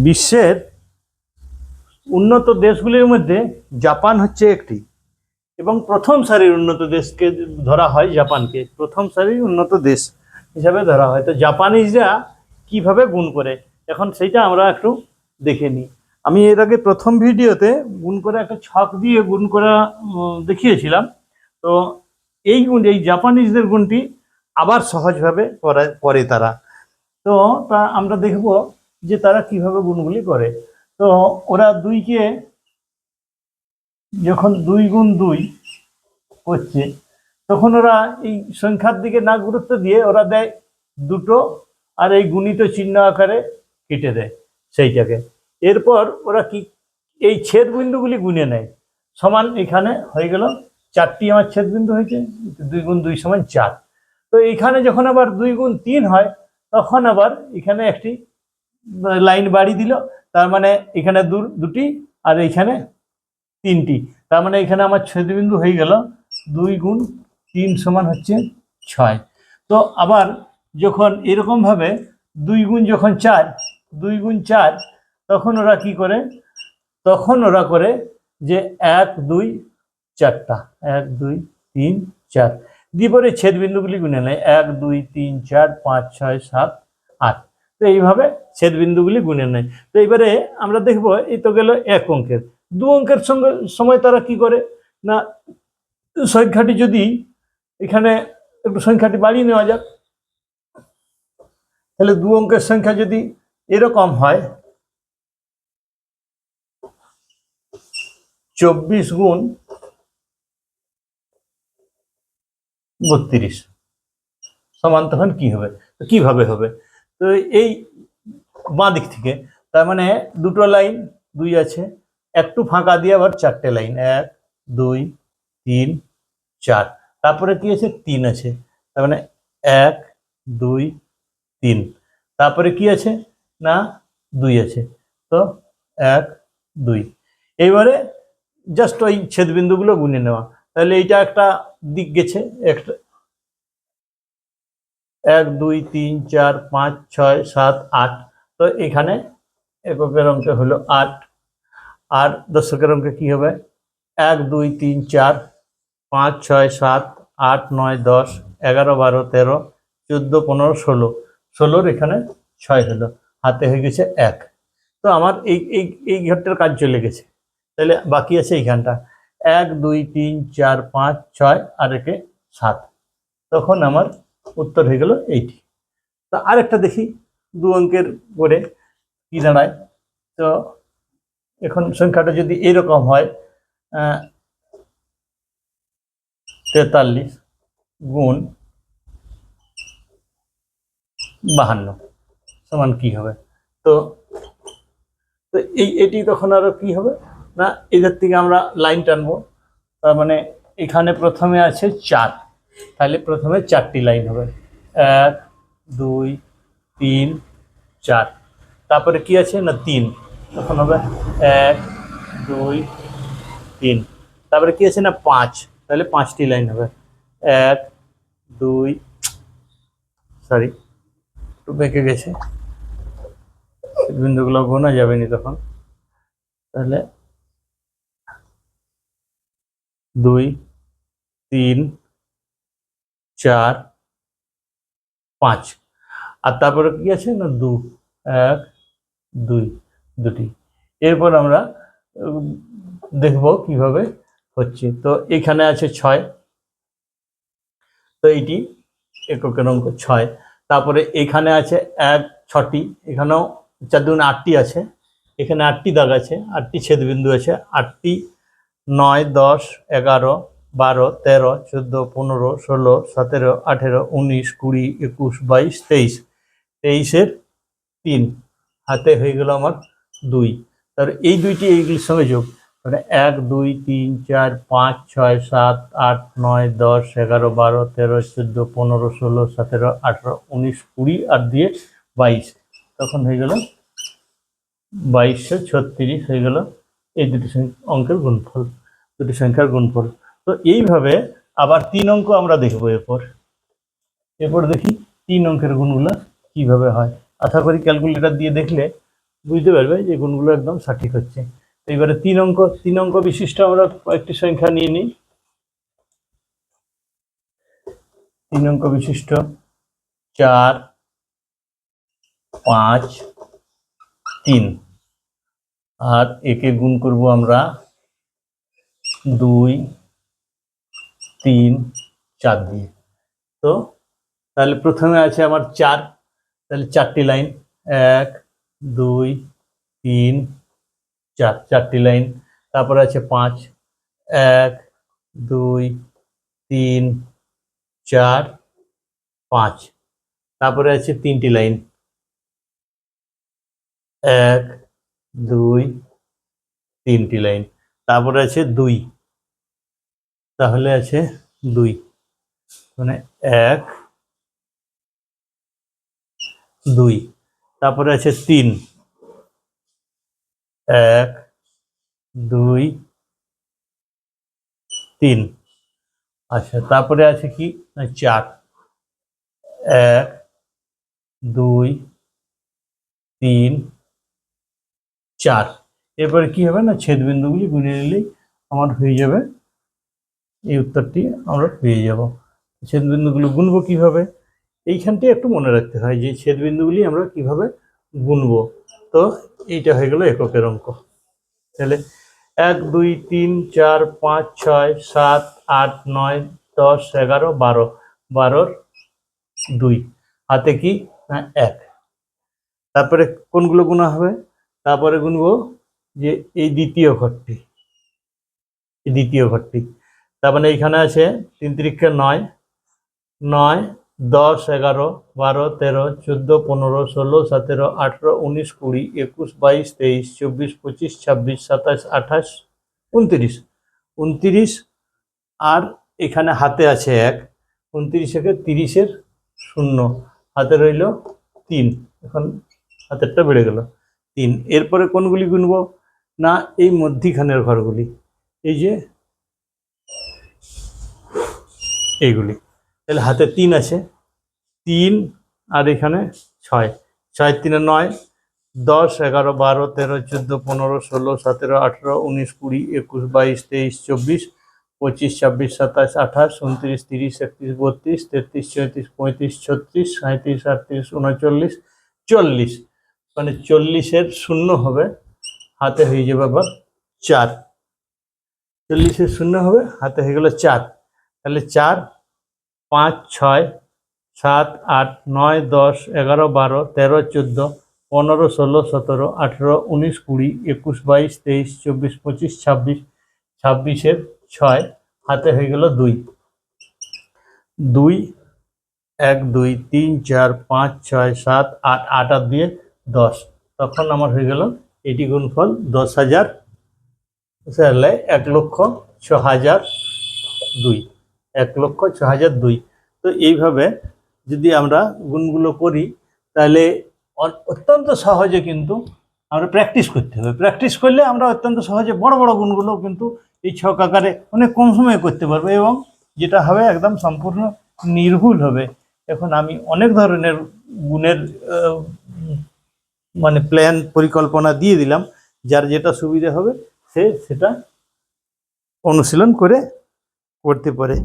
বিশ্বের উন্নত দেশগুলির মধ্যে জাপান হচ্ছে একটি, এবং প্রথম সারির উন্নত দেশকে ধরা হয়, জাপানকে প্রথম সারির উন্নত দেশ হিসাবে ধরা হয়। তো জাপানিজরা কিভাবে গুণ করে এখন সেইটা আমরা একটু দেখে নিই। আমি এর আগে প্রথম ভিডিওতে গুণ করে একটা ছক দিয়ে গুণ করা দেখিয়েছিলাম। তো এই জাপানিজদের গুণটি আবার সহজভাবে করে তারা। তো তা আমরা দেখব যে তারা কিভাবে গুণগুলি করে। তো ওরা দুইকে যখন 2 গুণ 2 করছে, তখন ওরা এই সংখ্যার দিকে না গুরুত্ব দিয়ে ওরা দেয় দুটো, আর এই গুণিত চিহ্ন আকারে কেটে দেয় সেইটাকে। এরপর ওরা কি এই ছেদ বিন্দুগুলি গুনে নেয়। সমান এখানে হয়ে গেল 4টি আমার ছেদ বিন্দু হয়েছে, 2 গুণ 2 সমান 4। তো এইখানে যখন আবার 2 গুণ 3 হয়, তখন আবার এখানে একটি লাইন বাড়ি দিল, তার মানে এখানে দুটি আর এইখানে 3টি, তার মানে এখানে আমার ছেদবিন্দু হয়ে গেল 2 গুণ 3 সমান হচ্ছে 6। তো আবার যখন এরকম ভাবে 2 গুণ যখন 4, 2 গুণ 4, তখন ওরা কি করে, তখন ওরা করে যে 1 2 4টা 1 2 3 4 দিয়ে পরে ছেদবিন্দুগুলি গুনে নেয় 1 2 3 4 5 6 7 8। তো এইভাবে ছেদবিন্দুগুলি গুনে নেয়। তো এবারে আমরা দেখবো এই তো গেল 1 অঙ্কের। 2 অঙ্কের সময় তারা কি করে না, সংখ্যাটি যদি এখানে একটু সংখ্যাটি বাড়িয়ে নেওয়া যাক, তাহলে 2 অঙ্কের সংখ্যা যদি এরকম হয় 24 গুণ 32 সমান তখন কি হবে, কিভাবে হবে। তো এই বাঁ দিক থেকে, তার মানে দুটো লাইন 2 আছে, একটু ফাঁকা দিয়ে আবার 4টে লাইন 1 2 3 4, তারপরে কি আছে 3 আছে, তার মানে 1 2 3, তারপরে কি আছে না 2 আছে, তো 1 2। এইবারে জাস্ট ওই ছেদবিন্দুগুলো গুনে নেওয়া, তাহলে এইটা একটা দিক গেছে, একটা 1 2 3 4 5 6 7 8। তো এখানে এককের অঙ্কে হলো 8, আর দশকের অঙ্কে কি হবে 1 2 3 4 5 6 7 8 9 10 11 12 13 14 15 16, 16-র এখানে 6 হলো, হাতে হয়ে গেছে 1। তো আমার এই ঘরটার কাজ চলে গেছে। তাহলে বাকি আছে এইখানটা 1 2 3 4 5 6 আর একে 7, তখন আমার উত্তর হয়ে গেল এইটি। তো আরেকটা দেখি 2 অঙ্কের করে কি দাঁড়ায়। তো এখন সংখ্যাটা যদি এরকম হয় 43 গুণ 52 সমান কি হবে। তো এটি তখন আরো কি হবে না, এদের থেকে আমরা লাইন টানবো, তার মানে এখানে প্রথমে আছে 4, তাহলে প্রথমে 4টি লাইন হবে 1 2 3 4, তারপরে কি আছে না 3, তখন হবে 1 2 3, তারপরে কি আছে না 5, তাহলে 5টি লাইন হবে 1 2, সরি একটু বেঁকে গেছে, বিন্দুগুলো গোনা যাবে না তখন, তাহলে 2 3 4 5, আর তারপরে কি আছে না 2 1 2 দুটি। এরপর আমরা দেখব কিভাবে হচ্ছে। তো এখানে আছে 6, তো এইটি এককের অঙ্ক 6। তারপরে এখানে আছে 1 6টি, এখানেও 4 2 8টি আছে, এখানে 8টি দাগ আছে, 8টি ছেদবিন্দু আছে, 8টি 9 10 11 12 13 14 15 16 17 18 19 20 21 22 23, 23-এর 3, হাতে হয়ে গেল আমার 2। তার এই দুইটি এইগুলির সঙ্গে যোগ, মানে 1 2 3 4 5 6 7 8 9 10 11 12 13 14 15 16 17 18 19 20 আর দিয়ে 22, তখন হয়ে গেল 2236 হয়ে গেল এই দুটি অঙ্কের গুণফল, দুটি সংখ্যার গুণফল। তো এইভাবে আবার 3 অঙ্ক আমরা দেখবো এরপর দেখি 3 অঙ্কের গুণগুলো কিভাবে হয়। আশা করি ক্যালকুলেটর দিয়ে দেখলে বুঝতে পারবে যে গুণগুলো একদম সঠিক হচ্ছে। তো এবারে তিন অঙ্ক বিশিষ্ট আমরা কয়েকটি সংখ্যা নিয়ে নিই। 3 অঙ্ক বিশিষ্ট 4, 5, 3, আর একে গুণ করব আমরা 2, 3, 4 দিয়ে। তো তাহলে প্রথমে আছে আমার 4, তাহলে 4টি লাইন, 1, 2, 3, 4, 4টি লাইন। তারপরে আছে 5, 1, 2, 3, 4, 5। তারপরে আছে 3টি লাইন, 1, 2, 3টি লাইন। তারপরে আছে 2, তাহলে আছে 2, মানে 1, 2। তারপরে আছে 3, 1, 2, 3। আচ্ছা, তারপরে আছে কি 4, 1, 2, 3, 4। এরপরে কি হবে না, ছেদ বিন্দুগুলি গুনে নিলেই আমার হয়ে যাবে, এই উত্তরটি আমরা পেয়ে যাব। ছেদ বিন্দুগুলো গুনবো কিভাবে, এইখানটি একটু মনে রাখতে হয় যে ছেদ বিন্দুগুলি আমরা কিভাবে গুনবো। তো এইটা হয়ে গেল এককের অঙ্ক। তাহলে 1, 2, 3, 4, 5, 6, 7, 8, 9, 10, 11, 12, 12 2, হাতে কি না 1। তারপরে কোনগুলো গুণা হবে, তারপরে গুনবো যে এই দ্বিতীয় ঘরটি, তার মানে এইখানে আছে 3 3 9, 9, 10, 11, 12, 13, 14, 15, 16, 17, 18, 19, 20, 21, 22, 23, 24, 25, 26, 27, 28, 29, 29। আর এখানে হাতে আছে 1, 29 থেকে 30-এর 0, হাতে রইল 3। এখন হাতেরটা বেড়ে গেল 3। এরপরে কোনগুলি গুনবো না, এই মধ্যিখানের ঘরগুলি, এই যে এইগুলি। তাহলে হাতে 3 আছে, 3 আর এখানে 6, 6 3 9, 10, 11, 12, 13, 14, 15, 16, 17, 18, 19, 20, 21, 22, 23, 24, 25, 26, 27, 28, 29, 30, 31, 32, 33, 34, 35, 36, 37, 38, 39, 40। মানে 40-এর 0 হবে, হাতে হয়ে যাবে আবার 4। 40-এর 0 হবে, হাতে হয়ে গেল 4। তাহলে 4, 5, 6, 7, 8, 9, 10, 11, 12, 13, 14, 15, 16, 17, 18, 19, 20, 21, 22, 23, 24, 25, 26, 26-এর 6, হাতে হয়ে গেল 2। 2, 1, 2, 3, 4, 5, 6, 7, 8, 8 আর 2 10। তখন আমার হয়ে গেল এটি গুণফল 10,000, 1,06,002, 1,06,002। তো এইভাবে যদি আমরা গুণগুলো করি তাহলে অত্যন্ত সহজে কিন্তু আমরা প্র্যাকটিস করতে হবে। প্র্যাকটিস করলে আমরা অত্যন্ত সহজে বড় বড় গুণগুলো কিন্তু এই ছক আকারে অনেক কম সময়ে করতে পারবো, এবং যেটা হবে একদম সম্পূর্ণ নির্ভুল হবে। এখন আমি অনেক ধরনের গুণের মানে প্ল্যান পরিকল্পনা দিয়ে দিলাম, যার যেটা সুবিধা হবে সে সেটা অনুশীলন করে করতে পারে।